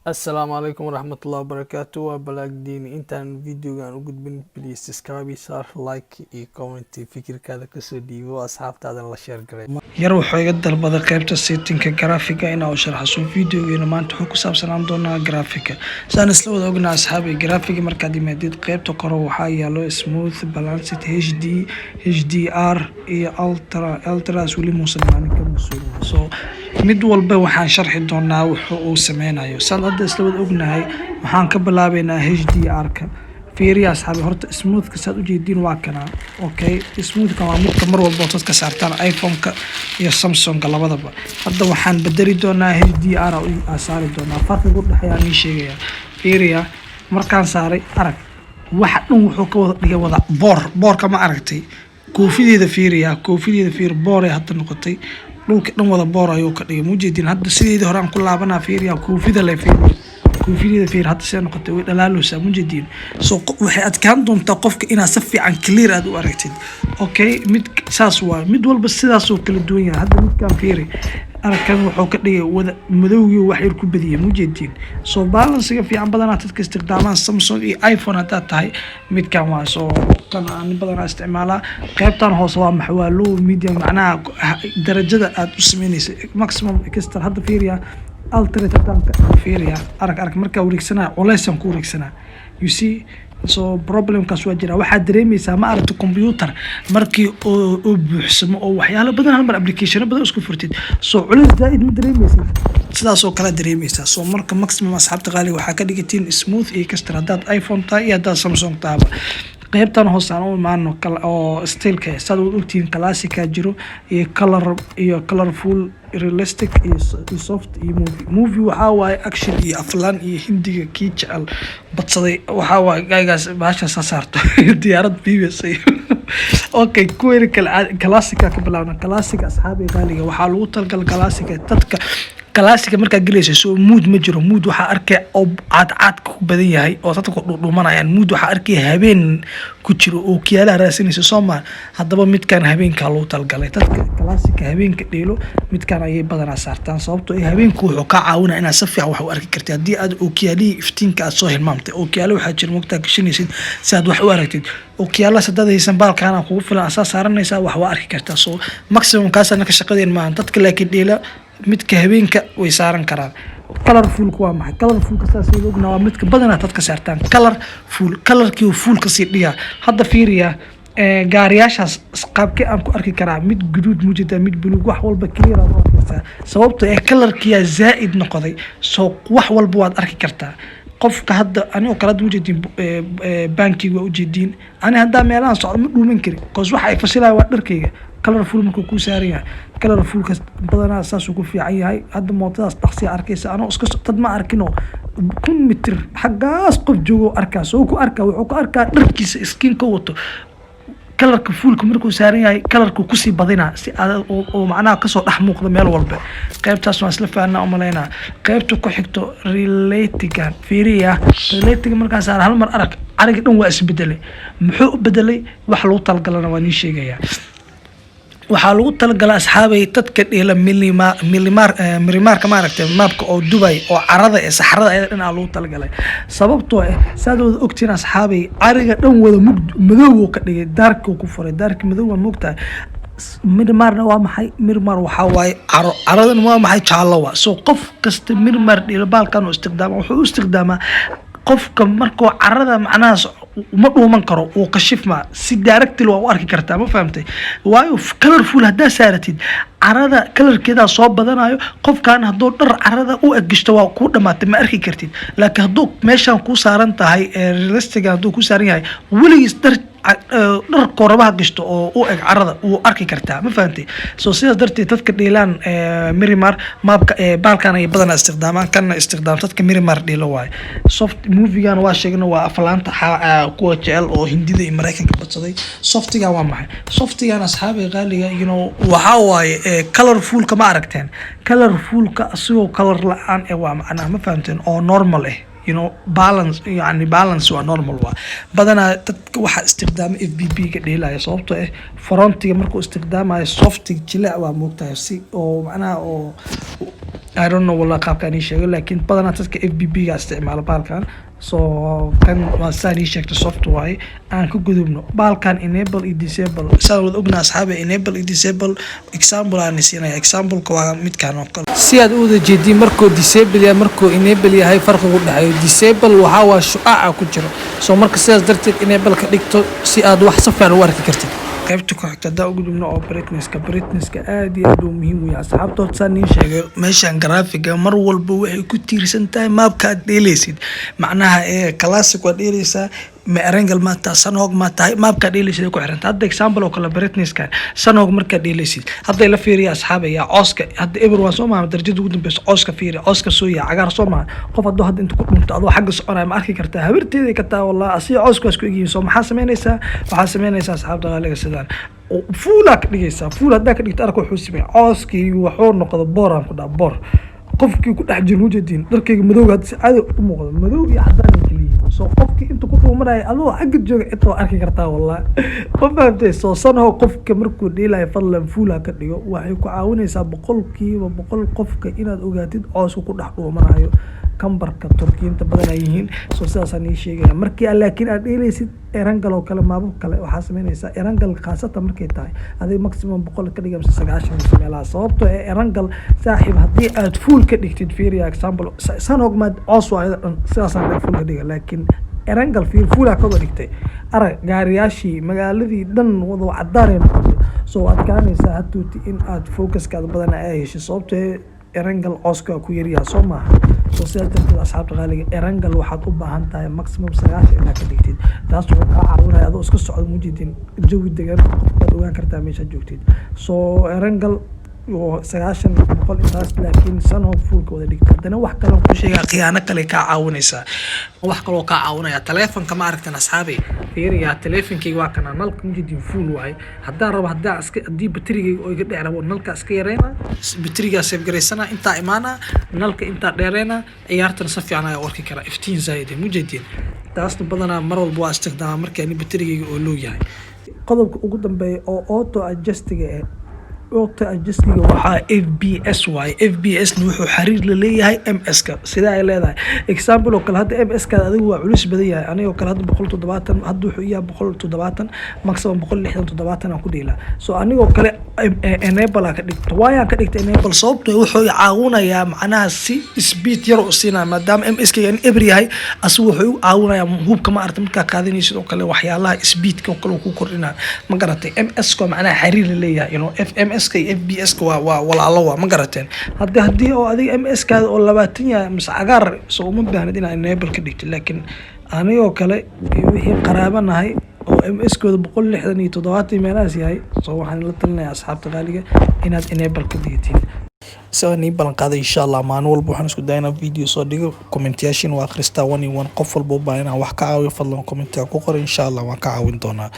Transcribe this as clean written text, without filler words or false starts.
السلام عليكم ورحمة الله وبركاته وبلاك ديني intaan videogan u gudbin please subscribe share like iyo comment fikirkaada kasoo dhiibo asxaabtaada la share garay yar wuxuu iga dalbaday qaybta settingka graphica inaa u sharxaso videogeena maanta wuxuu ku saabsanaan doonaa graphica saan isla wada ognaa asxaabi graphica markaad yimaadid qaybta kore waxaa yaalo smooth balanced HD HDR iyo ultras weli muusan maanin ka masuulin so mid walba waxaan sharxi doonaa wuxuu uu sameynayo saan hadda isla wada ognahay waxaan ka bilaabeynaa HDR-ka fiiriya asxaabi horta smoothka saad ujeediin waa kana okay smoothka waa midka mar walba dadka saartaan iPhone-ka iyo Samsung-ka labadaba hadda waxaan bedeli doonaa HDR oo saari doonaa farqiga u dhaxeeya aan sheegaya fiiriya markaan saaray arag waxa dhan wuxuu ka wada dhigay wada boorka ma aragtay koofideeda fiir boor ay hadda noqotay dhulka dhan wada boor ayuu ka dhigay mujeedin hadda sideedii hore aan ku laabanaa fiiriya koofida la koofiyada fiir hadda soo noqotay way dhalaaloosa mujeedin soo waxay adkaan doontaa qofka inaa si fiican clear aad u aragtid okay mid saas waa mid walba sidaas oo kala duwan yahay hadda midkaan fiiri aragkan wuxuu ka dhigay wada madowgii wax yar ku badiyay mujeedin soo balance-ga fiican badanaa dadka isticmaalaan Samsung iyo iPhone hadda tahay midkaan waa soo kan aan badanaa isticmaalaa qaybtan hoose waa maxaa low medium macnaha darajada aad u sameynayso maximum extra hadda fiiriya alternate fiiriya arag markaa wareegsanaa culaysan ku wareegsanaa you see so problemkaas waa jira waxaad dareemaysaa ma aragto computer markii oo buuxsamo oo waxyaalo badan hal mar application badan isku furtid soo culays zaid ma dareemaysaa sidaas oo kala dareemaysaa soo marka maximum asxaabta qaali waxaa ka dhigatiin smooth iyo kastar haddaad iPhone tahay iyo haddaad Samsung tahay qaybtan hoose aan u imaano oo styleka saad u ogtiin classic jiro iyo colorful realistic iyo soft iyo movie waxa waaye action iyo aflaan iyo hindiga kii jecel badsaday waxa waaye gaygaas baasha saarto diyaarad BBC okay kuwii classic ka bilaawna classic asxaabi qaaliga waxa lagu talgal classic dadka classic marka galayso soo mood ma jiro mood waxa arkay oo caad ku badan yahay oo dadku dhuumanayaan mood waxa arkay habeen ku jiro oo kiyaala raasinayso Soomaa hadaba midkan habeenka loo talgalay dadka classic habeenka dheelo midkan ay badan saartaan sababtoo ay habeenku wuxuu ka caawinaa inaad si fiican wax u arki kartid hadii aad oo kiyaali iftiinka aad soo hilmaamtay oo kiyaala waxa jira waqti ka shinaysid si aad wax u aragtid oo kiyaala sadadaysan baalkaana kugu filan asaas saaranaysa wax waa arki kartaa soo maximum kaasana ka shaqadeen ma dadka laakiin dheela midka habeenka way saaran karaan colorful waa maxay colorful ka saas ay ogna waa midka badanaa dadka saartaan colorkii full ka sii dhiga hadda fiiriya gaariyaashaas qaabkii aan ku arki karaa mid guduud mujida mid buluug wax walba clear ah oo arkaysa sababtoo ah colorkii zaid noqday soo wax walba waad arki kartaa qofka hadda aniga kala wajidin bankiga u jeedin ani hadda meelahan socdo ma dhuuman kari qoys waxa ay fasilaay waa dharkayga colorful markuu ku saaran yahay colorful ka badanaa saas uu ku fiican yahay hadda mootadaas dhaqsi arkaysa anoo iska dad ma arkino kun mitir xagaas qof joogo arkaas oo ku arkaa wuxuu ku arkaa dharkiisa skin ka wato kalarka fuulka markuu saaran yahay kalarku ku sii badina si oo macnaha ka soo dhax muuqda meel walba qaybtaas waan isla faanaa u maleynaa qaybta ku xigto relating fiiriya relating markaas aan hal mar arag ariga dhan waa isbedelay muxuu u bedelay wax loo talgalana waan ii sheegayaa waxaa lagu talagalay asxaabay dadka dheela milimaarka ma aragtay maapka oo Dubai oo carada ee saxarada ay dhan lagu talagalay sababtoo ah saadooda ogtiin asxaabay ariga dhan wada madow ka dhigay daarka ku furay daarka madow waa moogtahay mirmarna waa maxay mirmar waxa waaye caradan waa maxay jaalo waa soo qof kasta mirmar dheela baalkan oo isticmaalo wuxuu u isticmaalaa qofka markuu carada macnahaas uma dhuuman karo oo kashifma si directly waa u arki kartaa ma fahamtay waayo colorful hadaa saaratid carada colorkeeda soo badanayo qofkan hadoo dhar carada u agishto waa ku dhamaatay ma arki kartid laakiin hadoo meeshan ku saaran tahay realistic hadoo ku saaran yahay weligiis dhar koorabaha gashto oo u eg carada uu arki kartaa ma fahamtay soo sidaas darteed dadka dheelaan mirimar maapka baalkan ay badan isticmaalaan kana isticmaal dadka mirimar dheelo waay soft movie-gan waa sheegna waa aflaanta kuwa jecel oo hindida iyo mareykanka badsaday softiga waa maxay softigan asxaabi qaaliga waxa waaye colorful ka ma aragteen colorful ka asoo color la'aan waa macnaha ma fahamteen oo normal balance balance waa normal waa badanaa dadka waxa isticmaala FBB ga dheelaya sababtoo ah frontiga markuu isticmaalayo softiga jilaa waa moogtahay si oo macnaha oo I don't know والله qaabkaan ii sheego laakiin badanaa dadka FBB ga isticmaalo baalkan so kan waa saan ii sheegtay software aan ku gudubno baalkan enable iyo disable saa wada ogna asxaabe enable iyo disable example aan siinaya example ka waa midkaan oo kale si aad u wada jeedin markuu disable yahay markuu enable yahay farqiga u dhaxeeyo disable waxa waa shucaaca ku jiro so marka sidaas darteed enable ka dhigto si aad wax safar u arki kartid qaybta ku xigta daa ugu dubno oo brightness-ka aad iyo aad u muhiim u yahay asxaabtood saan ii sheegay meeshan graphic mar walba waxay ku tiirsan tahay maapka aad dheelaysid macnaha classic waa dheelaysaa ma Erangel ma taa Sanhok ma tahay maapka dheelaysid ku xiranta hadda example oo kale brightness-ka Sanhok marka dheelaysid hadda la fiiriyo asxaabaya cooska hadda everyone soo ma darajada ugu dambaysa cooska fiiri cooska soo yaa cagaar soo ma qof hadda inta ku dhunto adoo xagga soconay ma arki kartaa habarteeda ka taa wallahi asiga cooska isku eegin soo maxaa sameynaysaa asxaabta qaaliga sidaan fuula ka dhigaysaa fuul hadda ka dhigto arko wuxuu sameeyay cooskii wuxuu noqdo booraan ku dhaa boor qofkii ku dhex jiro muujadin dharkayga madowga hadda si caadi u muuqdo madow iyo cadaan kaliya soo qofkii inta ku dhuumanaya adoo xagga jooga inta waa arki kartaa wallahi ma fahamtay soo Sanhok qofka markuu dheelay fadlan fuula ka dhigo waxay ku caawinaysaa 100% qofka inaad ogaatid cooska ku dhex dhuumanayo kambarka turkiinta badan ay yihiin soo sidaas aan sheegay markii laakiin aad dheelaysid Erangel oo kale maabo kale waxa sameynaysaa Erangel khaasatan markay tahay adiga maximum 100 ka dhigaysa 90 meelaha sababtoo ah Erangel saaxiib hadii aad full ka dhigtid fiiriya example Sanhok ma coos waa sidaas aan full ka dhigay laakiin Erangel full ka dhigtay arag gaariyaashii magaaladii dhan wada cadaan noqday soo adkaanaysa hatuuti in aad focus-kaada badan ay hesho sababtoo Erangel cooska ku yar yahay soo maaha soo sidaas darteed asxaabta qaaliga Erangel waxaad u baahan tahay maximum 90 inaad ka dhigtid taas oo ka caawinaya adoo iska socdo muujidin jawi degan aad ogaan kartaa meesha joogtid soo Erangel oo 90% intaas laakiin Sanhok full wada dhigta hadana wax kale ku sheega khiyaano kale ka caawinaysa wax kale oo ka caawinaya telefoonka ma aragtan asxaabi fiiriya telefonkeyga waa kana nalka muujidin full waay hadaa rabo hadaa iska hadii baterigeyga oo iga dheerabo nalka iska yareena bateriga save gareysana inta imaana nalka inta dheereena ciyaartan si fiican ay warki kara iftiin zaid muujidin taasna badanaa mar walba waa isticmaalaa markii baterigeyga oo loo yahay qodobka ugu dambeeya oo auto adjustiga auto adjustiga waxa FBS waay FBS wuxuu xiriir la leeyahay MS ka sida ay leedahay example oo kale hadda MS ka adigu waa culus badan yahay aniga oo kale hadda 170 hadda wuxuu yahay 170 maximum 167 aan ku dhiilaa soo aniga oo kale enable ka dhigto waayaan ka dhigtay enable sababtoo wuxuu caawinayaa macnaha si speed yar u siinaa maadaama MS ka in every yahay asu wuxuu caawinayaa hubka ma aragtay marka qaadinaysid oo kale waxyaalaha speed ka kale ku kordhinaa ma garatay MS ka macnaha xiriir la leeyahay FMS FBS waa walaalo waa ma garateen hadii oo adiga MS ka oo 20 yahay mas cagaar soo uma baahnid in enable ka dhigto laakiin aniga kale wixii qaraabanahay oo MS kooda 167 meelahaas yahay soo waxaan la talinayaa asxaabta qaaliga inaad enable ka dhigtiin soo ni balan qaaday insha Allah maalin walba waxaan isku daynaa video soo dhigo commentation waa akhristaa 1 qof walba baa inaan wax ka caawiyo fadlan comment ku qor insha Allah waan ka caawin doonaa